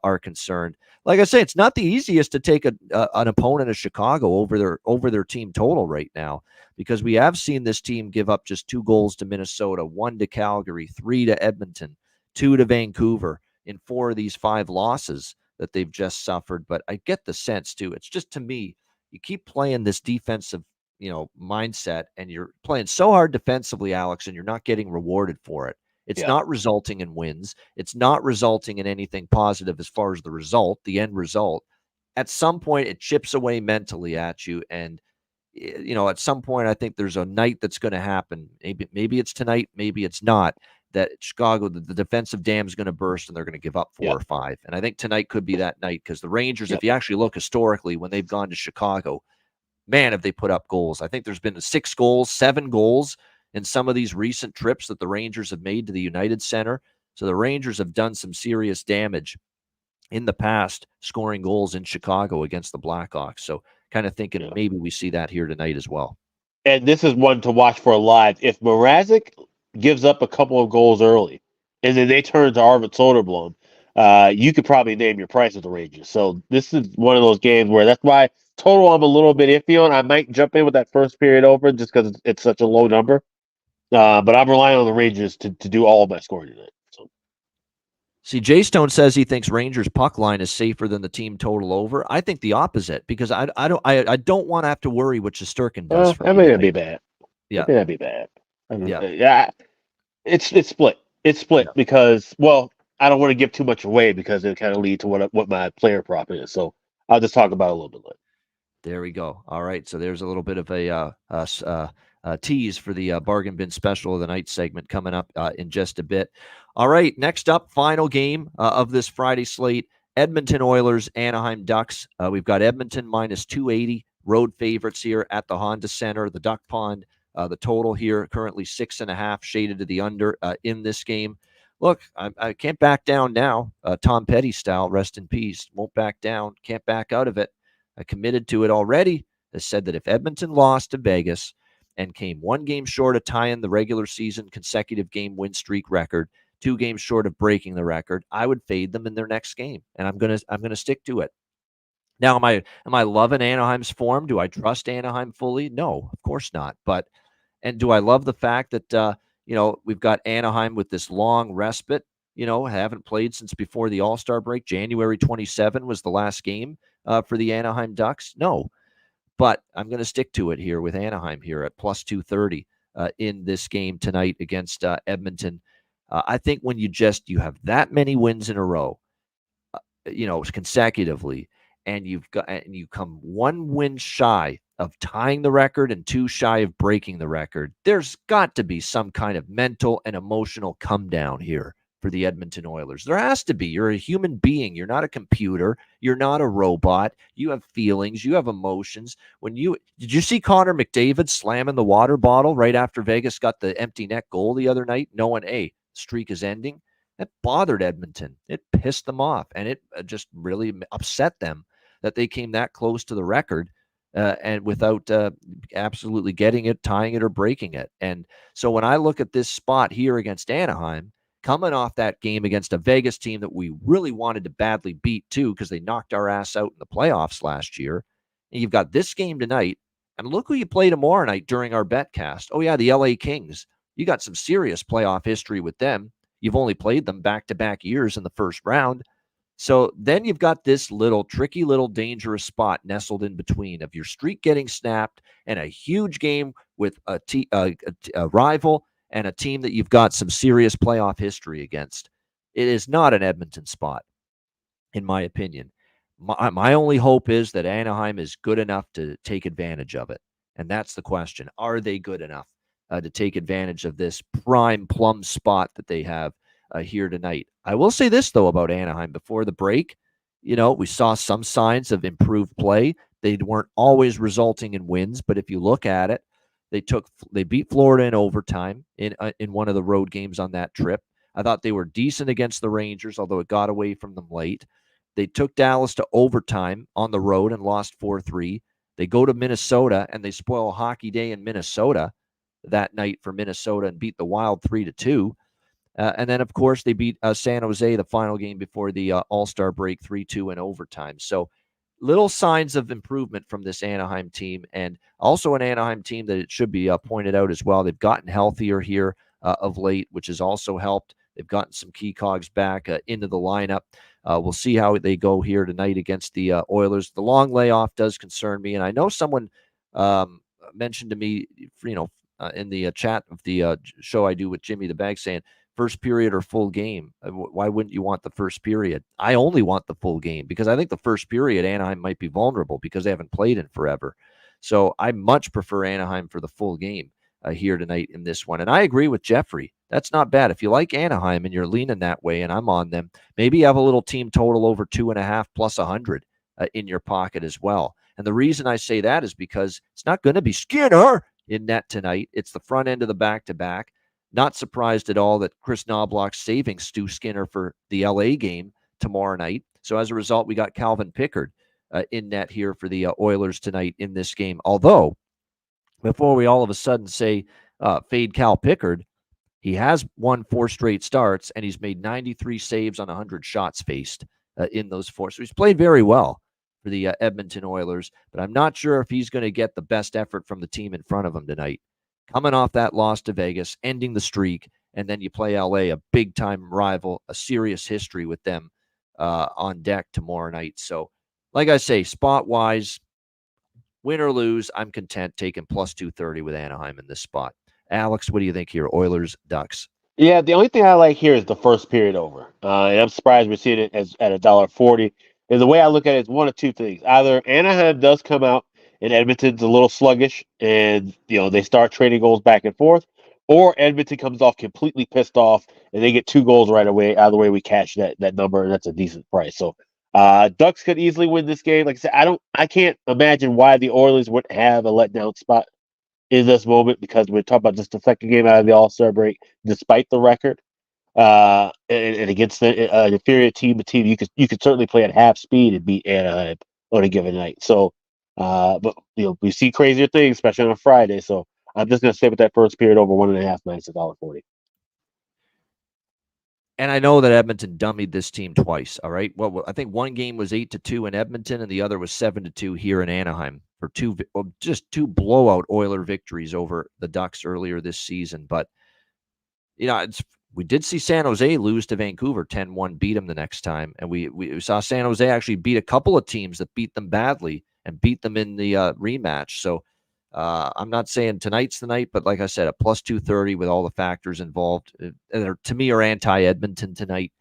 are concerned. Like I say, it's not the easiest to take an opponent of Chicago over their team total right now, because we have seen this team give up just 2 goals to Minnesota, 1 to Calgary, 3 to Edmonton, 2 to Vancouver in 4 of these 5 losses that they've just suffered. But I get the sense too. It's just, to me, you keep playing this defensive, mindset, and you're playing so hard defensively, Alex, and you're not getting rewarded for it. It's not resulting in wins. It's not resulting in anything positive as far as the result, the end result. At some point, it chips away mentally at you, and at some point, I think there's a night that's going to happen. Maybe it's tonight, maybe it's not. That Chicago, the defensive dam is going to burst and they're going to give up 4 or 5. And I think tonight could be that night because the Rangers, if you actually look historically, when they've gone to Chicago, man, have they put up goals. I think there's been 6 goals, 7 goals in some of these recent trips that the Rangers have made to the United Center. So the Rangers have done some serious damage in the past, scoring goals in Chicago against the Blackhawks. So kind of thinking maybe we see that here tonight as well. And this is one to watch for live. If Mrazek gives up a couple of goals early, and then they turn to Arvid Soderblom, you could probably name your price with the Rangers. So this is one of those games where that's why total I'm a little bit iffy on. I might jump in with that first period over just because it's such a low number. But I'm relying on the Rangers to do all of my scoring tonight. So. See, Jay Stone says he thinks Rangers puck line is safer than the team total over. I think the opposite because I don't want to have to worry what Shesterkin does. That may not be bad. Yeah, that may not be bad. It's split. It's split because I don't want to give too much away because it kind of lead to what my player prop is. So I'll just talk about it a little bit later. There we go. All right, so there's a little bit of a tease for the bargain bin special of the night segment coming up in just a bit. All right, next up, final game of this Friday slate, Edmonton Oilers, Anaheim Ducks. We've got Edmonton minus 280, road favorites here at the Honda Center, the Duck Pond. The total here currently 6.5, shaded to the under in this game. Look, I can't back down now, Tom Petty style, rest in peace. Won't back down, can't back out of it. I committed to it already. I said that if Edmonton lost to Vegas and came 1 game short of tying the regular season consecutive game win streak record, 2 games short of breaking the record, I would fade them in their next game, and I'm gonna stick to it. Now, am I loving Anaheim's form? Do I trust Anaheim fully? No, of course not. And do I love the fact that we've got Anaheim with this long respite? Haven't played since before the All-Star break. January 27 was the last game for the Anaheim Ducks. No, but I'm going to stick to it here with Anaheim here at plus 230 in this game tonight against Edmonton. I think when you have that many wins in a row, consecutively, and you come 1 win shy of tying the record and 2 shy of breaking the record, there's got to be some kind of mental and emotional come down here for the Edmonton Oilers. There has to be. You're a human being. You're not a computer. You're not a robot. You have feelings. You have emotions. Did you see Connor McDavid slamming the water bottle right after Vegas got the empty net goal the other night, knowing, hey, streak is ending? That bothered Edmonton. It pissed them off, and it just really upset them that they came that close to the record and without absolutely getting it, tying it, or breaking it. And so when I look at this spot here against Anaheim, coming off that game against a Vegas team that we really wanted to badly beat too because they knocked our ass out in the playoffs last year, and you've got this game tonight, and look who you play tomorrow night during our betcast. Oh, yeah, the LA Kings. You got some serious playoff history with them. You've only played them back-to-back years in the first round. So then you've got this tricky little dangerous spot nestled in between of your streak getting snapped and a huge game with a rival and a team that you've got some serious playoff history against. It is not an Edmonton spot, in my opinion. My only hope is that Anaheim is good enough to take advantage of it. And that's the question. Are they good enough to take advantage of this prime plum spot that they have here tonight? I will say this, though, about Anaheim. Before the break, we saw some signs of improved play. They weren't always resulting in wins, but if you look at it, they beat Florida in overtime in one of the road games on that trip. I thought they were decent against the Rangers, although it got away from them late. They took Dallas to overtime on the road and lost 4-3. They go to Minnesota and they spoil a hockey day in Minnesota that night for Minnesota and beat the Wild 3-2. And then, of course, they beat San Jose the final game before the All-Star break 3-2 in overtime. So little signs of improvement from this Anaheim team, and also an Anaheim team that it should be pointed out as well. They've gotten healthier here of late, which has also helped. They've gotten some key cogs back into the lineup. We'll see how they go here tonight against the Oilers. The long layoff does concern me, and I know someone mentioned to me, in the chat of the show I do with Jimmy the Bag, saying first period or full game. Why wouldn't you want the first period? I only want the full game because I think the first period Anaheim might be vulnerable because they haven't played in forever. So I much prefer Anaheim for the full game here tonight in this one. And I agree with Jeffrey. That's not bad. If you like Anaheim and you're leaning that way, and I'm on them, maybe you have a little team total over 2.5 plus 100 in your pocket as well. And the reason I say that is because it's not going to be Skinner in net tonight. It's the front end of the back-to-back. Not surprised at all that Chris Knobloch's saving Stu Skinner for the LA game tomorrow night. So as a result, we got Calvin Pickard in net here for the Oilers tonight in this game. Although, before we all of a sudden say fade Cal Pickard, he has won 4 straight starts, and he's made 93 saves on 100 shots faced in those 4. So he's played very well for the Edmonton Oilers, but I'm not sure if he's going to get the best effort from the team in front of him tonight. Coming off that loss to Vegas, ending the streak, and then you play LA, a big-time rival, a serious history with them on deck tomorrow night. So, like I say, spot-wise, win or lose, I'm content taking plus 230 with Anaheim in this spot. Alex, what do you think here? Oilers, Ducks. Yeah, the only thing I like here is the first period over. And I'm surprised we're seeing it at $1.40. And the way I look at it is one of two things. Either Anaheim does come out and Edmonton's a little sluggish and they start trading goals back and forth, or Edmonton comes off completely pissed off and they get 2 goals right away. Either way, we catch that number, and that's a decent price. So Ducks could easily win this game. Like I said, I can't imagine why the Oilers wouldn't have a letdown spot in this moment, because we're talking about just the second game out of the All-Star break, despite the record, and against an inferior team, you could certainly play at half speed and beat Anaheim on a given night. So, but we see crazier things, especially on a Friday. So I'm just going to stay with that first period over 1.5 nights at $1.40. And I know that Edmonton dummied this team twice. All right. Well, I think one game was 8-2 in Edmonton, and the other was 7-2 here in Anaheim for just two blowout Oiler victories over the Ducks earlier this season. But we did see San Jose lose to Vancouver 10-1, beat them the next time, and we saw San Jose actually beat a couple of teams that beat them badly and beat them in the rematch. So I'm not saying tonight's the night, but like I said, a plus 230 with all the factors involved, to me, are anti-Edmonton tonight.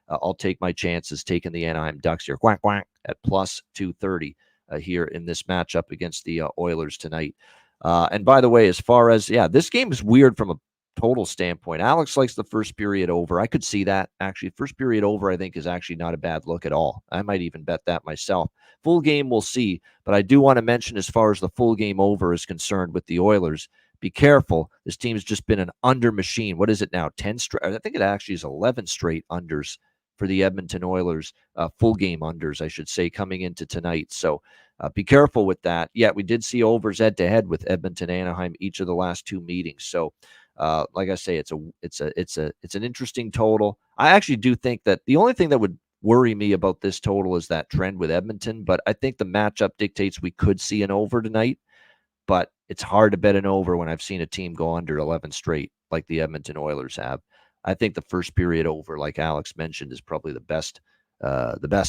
I'll take my chances taking the Anaheim Ducks here, quack, quack, at plus 230 here in this matchup against the Oilers tonight. And by the way, as far as, this game is weird from a total standpoint. Alex likes the first period over. I could see that. Actually, first period over, I think, is actually not a bad look at all. I might even bet that myself. Full game, we'll see. But I do want to mention, as far as the full game over is concerned with the Oilers, be careful. This team's just been an under machine. What is it now? 10 straight? I think it actually is 11 straight unders for the Edmonton Oilers, full game unders, I should say, coming into tonight. So be careful with that. Yeah, we did see overs head-to-head with Edmonton, Anaheim, each of the last 2 meetings. So like I say, it's an interesting total. I actually do think that the only thing that would worry me about this total is that trend with Edmonton, but I think the matchup dictates we could see an over tonight, but it's hard to bet an over when I've seen a team go under 11 straight like the Edmonton Oilers have. I think the first period over, like Alex mentioned, is probably the best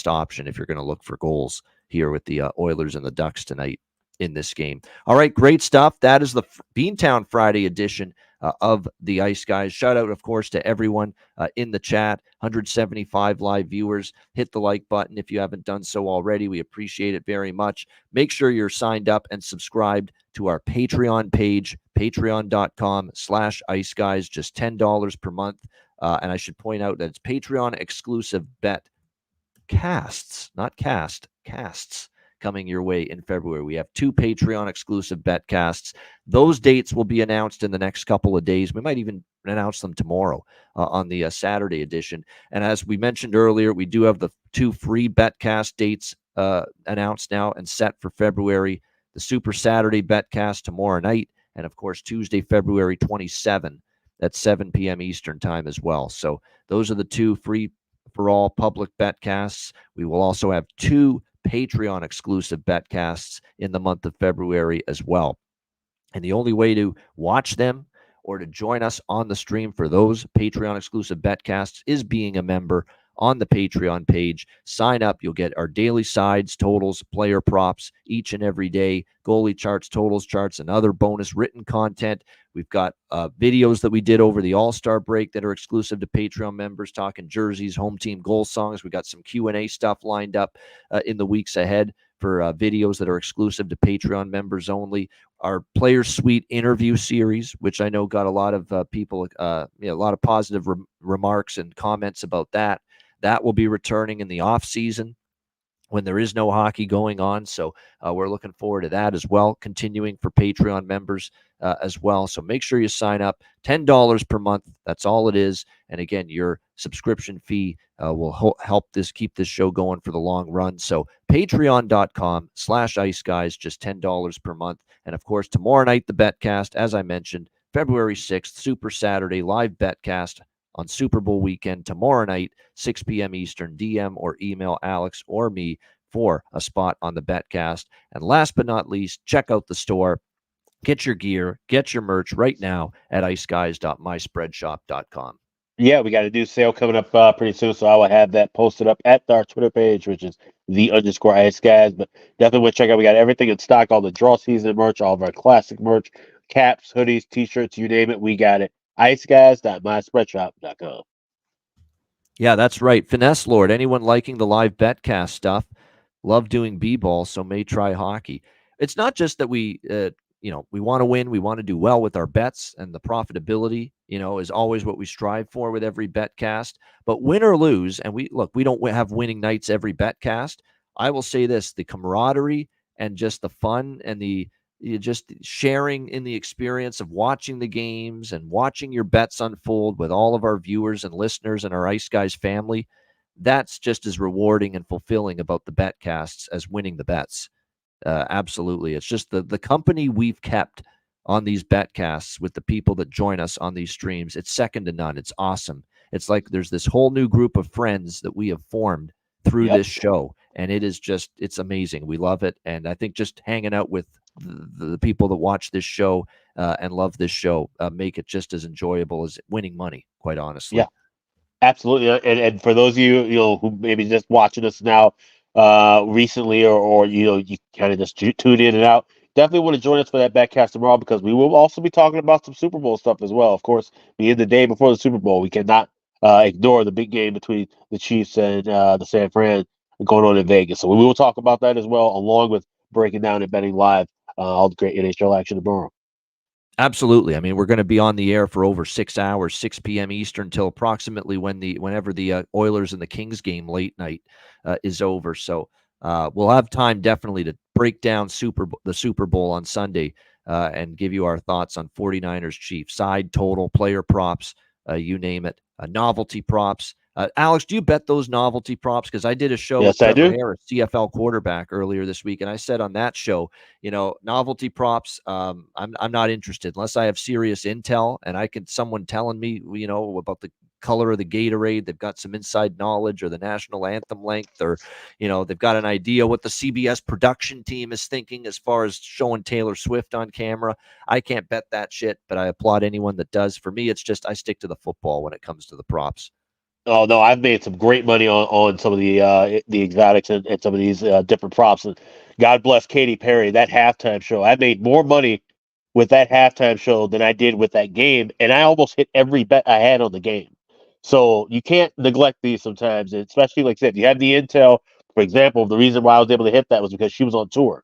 option if you're going to look for goals here with the Oilers and the Ducks tonight in this game. All right, great stuff. That is the Beantown Friday edition of the Ice Guys. Shout out, of course, to everyone in the chat. 175 live viewers. Hit the like button if you haven't done so already. We appreciate it very much. Make sure you're signed up and subscribed to our Patreon page, patreon.com/Ice Guys, just $10 per month. And I should point out that it's Patreon exclusive bet casts, not casts coming your way in February. We have 2 Patreon exclusive betcasts. Those dates will be announced in the next couple of days. We might even announce them tomorrow on the Saturday edition. And as we mentioned earlier, we do have the 2 free betcast dates announced now and set for February. The Super Saturday betcast tomorrow night, and of course Tuesday, February 27 at 7 p.m. Eastern time as well. So those are the 2 free for all public betcasts. We will also have 2 Patreon exclusive betcasts in the month of February as well. And the only way to watch them or to join us on the stream for those Patreon exclusive betcasts is being a member on the Patreon page. Sign up. You'll get our daily sides, totals, player props each and every day, goalie charts, totals charts, and other bonus written content. We've got videos that we did over the All-Star break that are exclusive to Patreon members, talking jerseys, home team goal songs. We got some Q&A stuff lined up in the weeks ahead for videos that are exclusive to Patreon members only. Our Player Suite interview series, which I know got a lot of people, a lot of positive remarks and comments about that. That will be returning in the off season when there is no hockey going on. So we're looking forward to that as well, continuing for Patreon members as well. So make sure you sign up. $10 per month. That's all it is. And again, your subscription fee will help keep this show going for the long run. So patreon.com/ice guys, just $10 per month. And of course, tomorrow night, the betcast, as I mentioned, February 6th, Super Saturday, live betcast on Super Bowl weekend tomorrow night, 6 p.m. Eastern. DM or email Alex or me for a spot on the betcast. And last but not least, check out the store. Get your gear, get your merch right now at iceguys.myspreadshop.com. Yeah, we got a new sale coming up pretty soon, so I will have that posted up at our Twitter page, which is _Ice Guys. But definitely want to check out. We got everything in stock, all the draw season merch, all of our classic merch, caps, hoodies, t-shirts, you name it, we got it. iceguys.myspreadshop.com. Yeah, that's right. Finesse Lord, anyone liking the live betcast stuff, love doing b-ball, so may try hockey. It's not just that we want to win. We want to do well with our bets, and the profitability, is always what we strive for with every betcast. But win or lose, and we don't have winning nights every betcast. I will say this: the camaraderie and just the fun and the just sharing in the experience of watching the games and watching your bets unfold with all of our viewers and listeners and our Ice Guys family. That's just as rewarding and fulfilling about the betcasts as winning the bets. Absolutely. It's just the company we've kept on these betcasts with the people that join us on these streams. It's second to none. It's awesome. It's like there's this whole new group of friends that we have formed through this show. And it's amazing. We love it. And I think just hanging out with the people that watch this show and love this show make it just as enjoyable as winning money, quite honestly. Yeah, absolutely. And for those of you, who maybe just watching us now recently, or you kind of just tune in and out, definitely want to join us for that backcast tomorrow, because we will also be talking about some Super Bowl stuff as well. Of course, being the day before the Super Bowl, we cannot ignore the big game between the Chiefs and the San Fran going on in Vegas. So we will talk about that as well, along with breaking down and betting live all the great NHL action tomorrow. Absolutely. I mean, we're going to be on the air for over 6 hours, 6 p.m. Eastern, till approximately whenever the Oilers and the Kings game late night is over. So we'll have time definitely to break down the Super Bowl on Sunday and give you our thoughts on 49ers Chiefs, side total, player props, you name it, novelty props. Alex, do you bet those novelty props? Because I did a show with Trevor Harris, CFL quarterback, earlier this week, and I said on that show, novelty props, I'm not interested unless I have serious intel and someone telling me, about the color of the Gatorade, they've got some inside knowledge, or the national anthem length, or they've got an idea what the CBS production team is thinking as far as showing Taylor Swift on camera. I can't bet that shit, but I applaud anyone that does. For me, it's just I stick to the football when it comes to the props. Oh no, I've made some great money on some of the exotics and some of these different props. And God bless Katy Perry, that halftime show. I made more money with that halftime show than I did with that game, and I almost hit every bet I had on the game. So you can't neglect these sometimes, and especially like I said, you have the intel. For example, the reason why I was able to hit that was because she was on tour.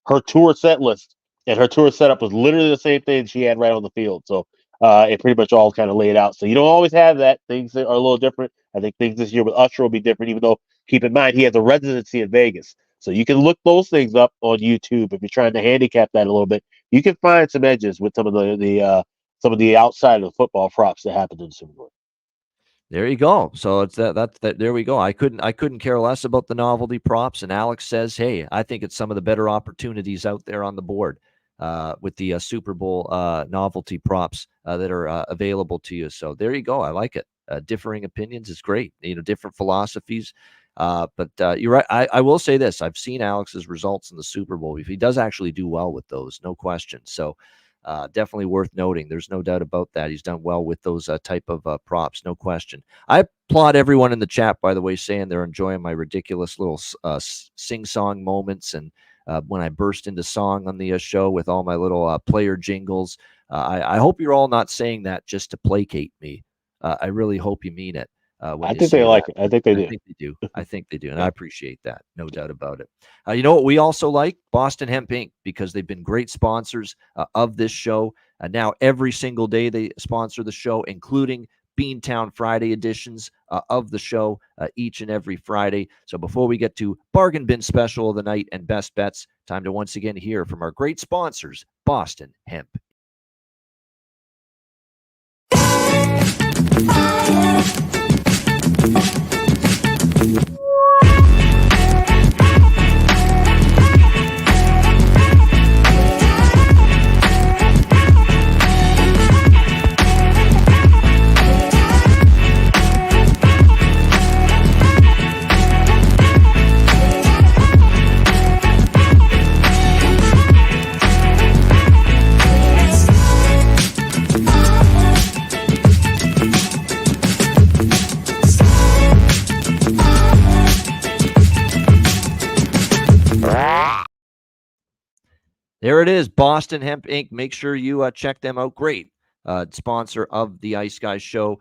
Her tour set list and her tour setup was literally the same thing she had right on the field. So it pretty much all kind of laid out. So you don't always have that. Things are a little different. I think things this year with Usher will be different, even though, keep in mind, he has a residency in Vegas. So you can look those things up on YouTube if you're trying to handicap that a little bit. You can find some edges with some of the outside of the football props that happened in the Super Bowl. There you go. So it's that. There we go. I couldn't care less about the novelty props. And Alex says, hey, I think it's some of the better opportunities out there on the board with the Super Bowl novelty props that are available to you. So there you go. I like it. Differing opinions is great. Different philosophies. But you're right. I will say this. I've seen Alex's results in the Super Bowl. He does actually do well with those, no question. So definitely worth noting. There's no doubt about that. He's done well with those type of props, no question. I applaud everyone in the chat, by the way, saying they're enjoying my ridiculous little sing-song moments and when I burst into song on the show with all my little player jingles. I hope you're all not saying that just to placate me. I really hope you mean it. when I you think they say like that. it. I think they I do. think they do. I think they do. And I Yeah. appreciate that. No doubt about it. You know what we also like? Boston Hemp Inc., because they've been great sponsors of this show. Now, every single day they sponsor the show, including Beantown Friday editions of the show each and every Friday. So before we get to Bargain Bin Special of the Night and Best Bets, time to once again hear from our great sponsors, Boston Hemp. There it is, Boston Hemp Inc. Make sure you check them out. Great sponsor of the Ice Guys show.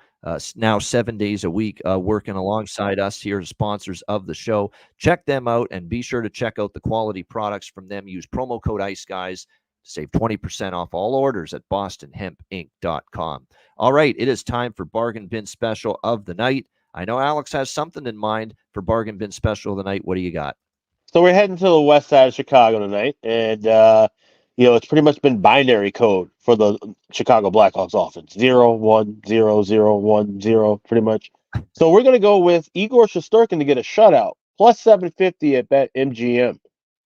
Now 7 days a week working alongside us here as sponsors of the show. Check them out and be sure to check out the quality products from them. Use promo code Ice Guys to save 20% off all orders at bostonhempinc.com. All right, it is time for Bargain Bin Special of the Night. I know Alex has something in mind for Bargain Bin Special of the Night. What do you got? So we're heading to the west side of Chicago tonight, and it's pretty much been binary code for the Chicago Blackhawks offense: 0-1-0-0-1-0, pretty much. So we're going to go with Igor Shesterkin to get a shutout, plus 750 at BetMGM.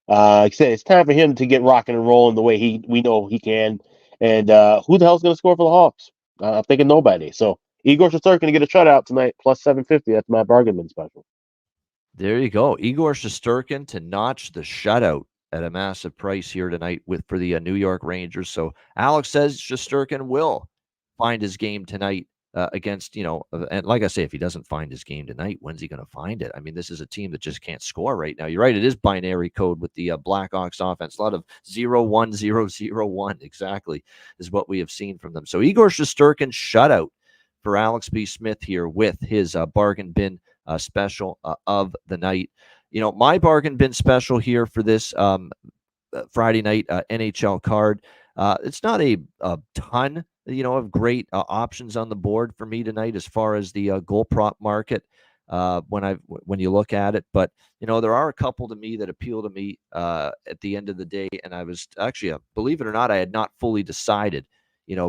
Like I said, it's time for him to get rocking and rolling the way we know he can. And who the hell's going to score for the Hawks? I'm thinking nobody. So Igor Shesterkin to get a shutout tonight, plus 750. That's my bargain bin special. There you go. Igor Shesterkin to notch the shutout at a massive price here tonight for the New York Rangers. So Alex says Shesterkin will find his game tonight against, and like I say, if he doesn't find his game tonight, when's he going to find it? I mean, this is a team that just can't score right now. You're right. It is binary code with the Blackhawks offense. A lot of 0-1-0-0-1 exactly is what we have seen from them. So Igor Shesterkin shutout for Alex B. Smith here with his bargain bin special of the night. My bargain bin special here for this Friday night NHL card. It's not a ton, of great options on the board for me tonight as far as the goal prop market when you look at it. But there are a couple to me that appeal to me at the end of the day. And I was actually, believe it or not, I had not fully decided,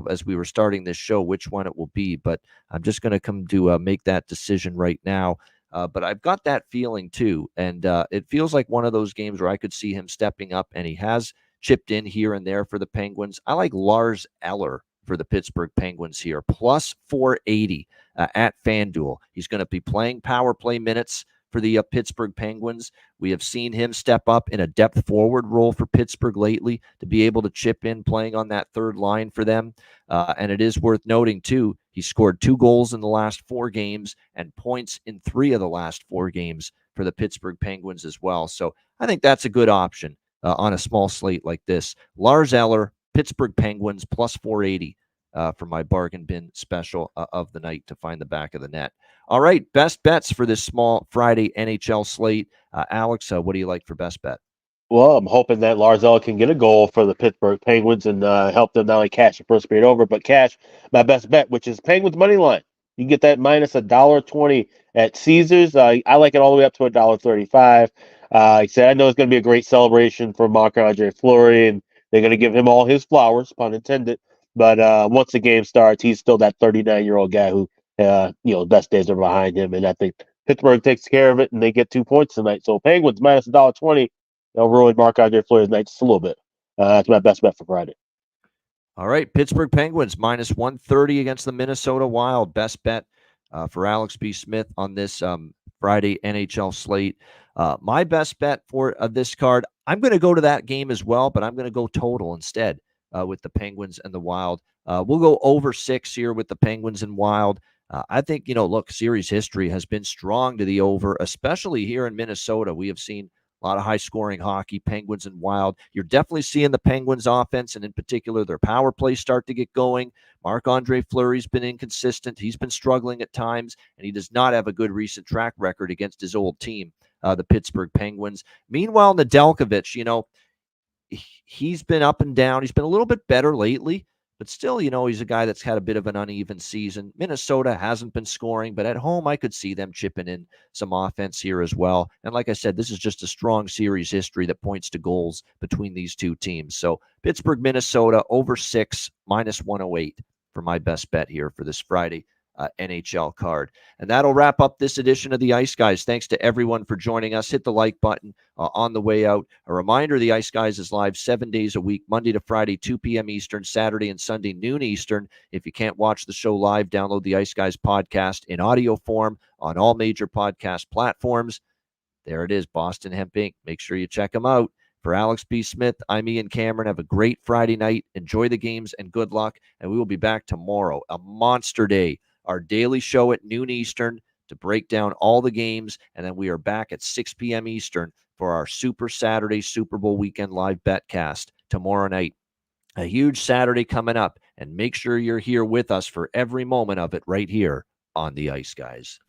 as we were starting this show, which one it will be. But I'm just going to come to make that decision right now. But I've got that feeling too. And it feels like one of those games where I could see him stepping up, and he has chipped in here and there for the Penguins. I like Lars Eller for the Pittsburgh Penguins here, plus 480 at FanDuel. He's going to be playing power play minutes for the Pittsburgh Penguins. We have seen him step up in a depth forward role for Pittsburgh lately to be able to chip in playing on that third line for them. And it is worth noting, too, he scored 2 goals in the last 4 games and points in 3 of the last 4 games for the Pittsburgh Penguins as well. So I think that's a good option on a small slate like this. Lars Eller, Pittsburgh Penguins, plus 480 for my bargain bin special of the night to find the back of the net. All right, best bets for this small Friday NHL slate. Alex, what do you like for best bet? Well, I'm hoping that Lars Eller can get a goal for the Pittsburgh Penguins and help them not only cash the first period over, but cash my best bet, which is Penguins money line. You can get that minus $1.20 at Caesars. I like it all the way up to $1.35. I said I know it's going to be a great celebration for Marc-Andre Fleury, and they're going to give him all his flowers, pun intended. But once the game starts, he's still that 39-year-old guy who, the best days are behind him. And I think Pittsburgh takes care of it, and they get 2 points tonight. So Penguins minus $1.20. They'll ruin Marc-Andre Fleury's night just a little bit. That's my best bet for Friday. All right, Pittsburgh Penguins minus 130 against the Minnesota Wild. Best bet for Alex B. Smith on this Friday NHL slate. My best bet for this card, I'm going to go to that game as well, but I'm going to go total instead with the Penguins and the Wild. We'll go over 6 here with the Penguins and Wild. I think, series history has been strong to the over, especially here in Minnesota. We have seen A lot of high-scoring hockey, Penguins and Wild. You're definitely seeing the Penguins offense, and in particular, their power play start to get going. Marc-Andre Fleury's been inconsistent. He's been struggling at times, and he does not have a good recent track record against his old team, the Pittsburgh Penguins. Meanwhile, Nedeljkovic, he's been up and down. He's been a little bit better lately, but still, he's a guy that's had a bit of an uneven season. Minnesota hasn't been scoring, but at home, I could see them chipping in some offense here as well. And like I said, this is just a strong series history that points to goals between these two teams. So Pittsburgh, Minnesota, over 6, -108 for my best bet here for this Friday NHL card. And that'll wrap up this edition of the Ice Guys. Thanks to everyone for joining us. Hit the like button on the way out. A reminder, the Ice Guys is live 7 days a week, Monday to Friday, 2 p.m. Eastern, Saturday and Sunday, noon Eastern. If you can't watch the show live, download the Ice Guys podcast in audio form on all major podcast platforms. There it is, Boston Hemp Inc. Make sure you check them out. For Alex B. Smith, I'm Ian Cameron. Have a great Friday night. Enjoy the games and good luck. And we will be back tomorrow, a monster day. Our daily show at noon Eastern to break down all the games. And then we are back at 6 p.m. Eastern for our Super Saturday Super Bowl weekend live betcast tomorrow night. A huge Saturday coming up. And make sure you're here with us for every moment of it right here on the Ice Guys.